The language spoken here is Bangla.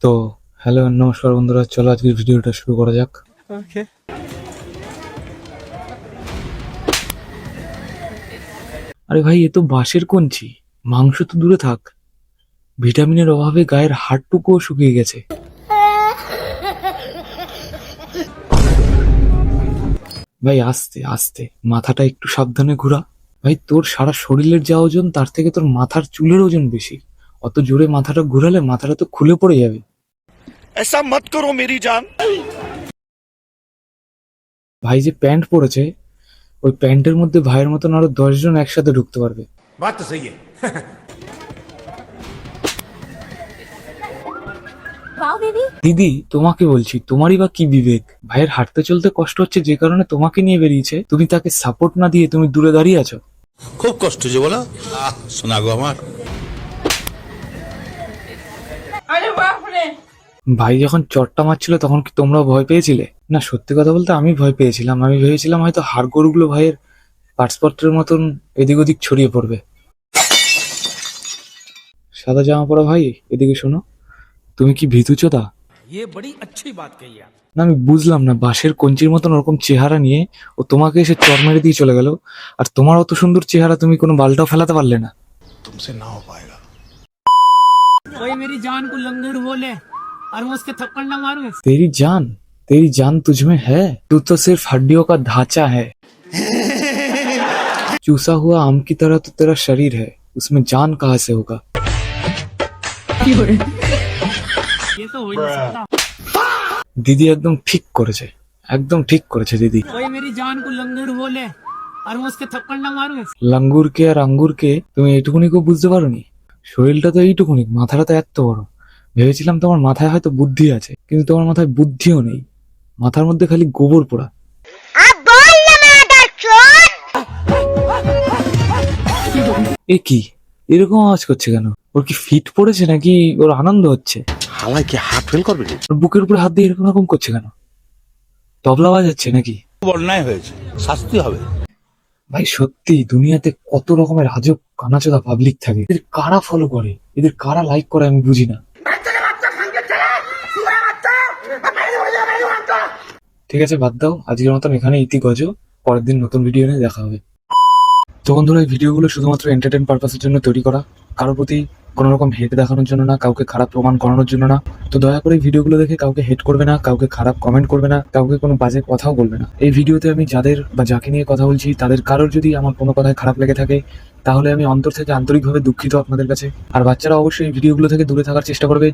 তো হ্যালো নমস্কার বন্ধুরা, চলো আজকের ভিডিওটা শুরু করা যাক। ওকে। আরে ভাই, এ তো বাঁশের কঞ্চি, মাংস তো দূরে থাক, ভিটামিনের অভাবে গায়ের হাড়টুকুও শুকিয়ে গেছে। ভাই আস্তে আস্তে, মাথাটা একটু সাবধানে ঘুরা। ভাই তোর সারা শরীরের যা ওজন তার থেকে তোর মাথার চুলের ওজন বেশি। অত জোরে মাথাটা ঘুরালে মাথাটা তো খুলে পড়ে যাবে। ऐसा मत करो मेरी जान। ভাই যে প্যান্ট পরেছে, ওই প্যান্টের মধ্যে ভাইয়ের মতন আরো 10 জন একসাথে ঢুকতে পারবে। बात तो सही है। দিদি তোমাকে বলছি, তোমারই বা কি বিবেক? ভাইয়ের হাঁটতে চলতে কষ্ট হচ্ছে যে কারণে তোমাকে নিয়ে বেরিয়েছে, তুমি তাকে সাপোর্ট না দিয়ে তুমি দূরে দাঁড়িয়ে আছো। খুব কষ্ট যে বলো, শোনা গো আমার। ভাই যখন চটটা মারছিল তখন কি তোমরা ভয় পেয়েছিলে? না, সত্যি কথা বলতে আমি ভয় পেয়েছিলাম। আমি ভেবেছিলাম হয়তো হাড়গোড়গুলো ভাইয়ের পার্টসপত্রের মতন এদিক ওদিক ছড়িয়ে পড়বে। সাদা জামা পরা ভাই, এদিকে শোনো, তুমি কি ভীতুচোদা? ये बड़ी अच्छी बात कही आप। না আমি বুঝলাম না, বাঁশের কঞ্চির মতন ওরকম চেহারা নিয়ে ও তোমাকে এসে চর মেরে দিয়ে চলে গেল, আর তোমার অত সুন্দর চেহারা তুমি কোনো বালটাও ফেলাতে পারলে না। तुमसे ना हो पाएगा। कोई मेरी जान को लंगूर बोले और मैं उसके थप्पड़ ना मारूं। तेरी जान तुझमें है, तू तो सिर्फ हड्डियों का ढांचा है। चूसा हुआ आम की तरह तो तेरा शरीर है, उसमें जान कहाँ से होगा? ये तो हो ही नहीं सकता। দিদি একদম ঠিক করেছে, একদম ঠিক করেছে দিদি। कोई मेरी जान को लंगूर बोले और मैं उसके थप्पड़ ना मारूं। লাঙ্গুরকে আর আঙ্গুরকে তুমি এইটুকুনি কেউ বুঝতে পারোনি? শরীরটা তো এইটুকুনি, মাথাটা তো এত বড়। ভেবেছিলাম তোমার মাথায় হয়তো বুদ্ধি আছে, কিন্তু তোমার মাথায় বুদ্ধিও নেই, মাথার মধ্যে খালি গোবর পোড়া। এ কি এরকম আওয়াজ করছে কেন? ওর কি ফিট পড়েছে নাকি ওর আনন্দ হচ্ছে? হালাই কি হাত ফেল করবে? ওর বুকের উপরে হাত দিয়ে এরকম রকম করছে কেন? তবলা বাজাচ্ছে নাকি? অন্যায় হয়েছে, শাস্তি হবে। ভাই সত্যি দুনিয়াতে কত রকমের আজব কানাচোদা পাবলিক থাকে, এদের কারা ফলো করে, এদের কারা লাইক করে আমি বুঝি না। ঠিক আছে বাদ দাও, আজকের মতন এখানে ইতি গজ। পরের দিন নতুন ভিডিও নিয়ে দেখা হবে। তো বন্ধুরা, এই ভিডিওগুলো শুধুমাত্র এন্টারটেইন পারপাসের জন্য তৈরি করা, কারোর প্রতি কোনো রকম হেট দেখানোর জন্য না, কাউকে খারাপ প্রমাণ করানোর জন্য না। তো দয়া করে এই ভিডিওগুলো দেখে কাউকে হেট করবে না, কাউকে খারাপ কমেন্ট করবে না, কাউকে কোনো বাজে কথাও বলবে না। এই ভিডিওতে আমি যাদের বা যাকে নিয়ে কথা বলছি তাদের কারোর যদি আমার কোনো কথায় খারাপ লেগে থাকে তাহলে আমি অন্তর থেকে আন্তরিকভাবে দুঃখিত আপনাদের কাছে। আর বাচ্চারা অবশ্যই এই ভিডিওগুলো থেকে দূরে থাকার চেষ্টা করবে।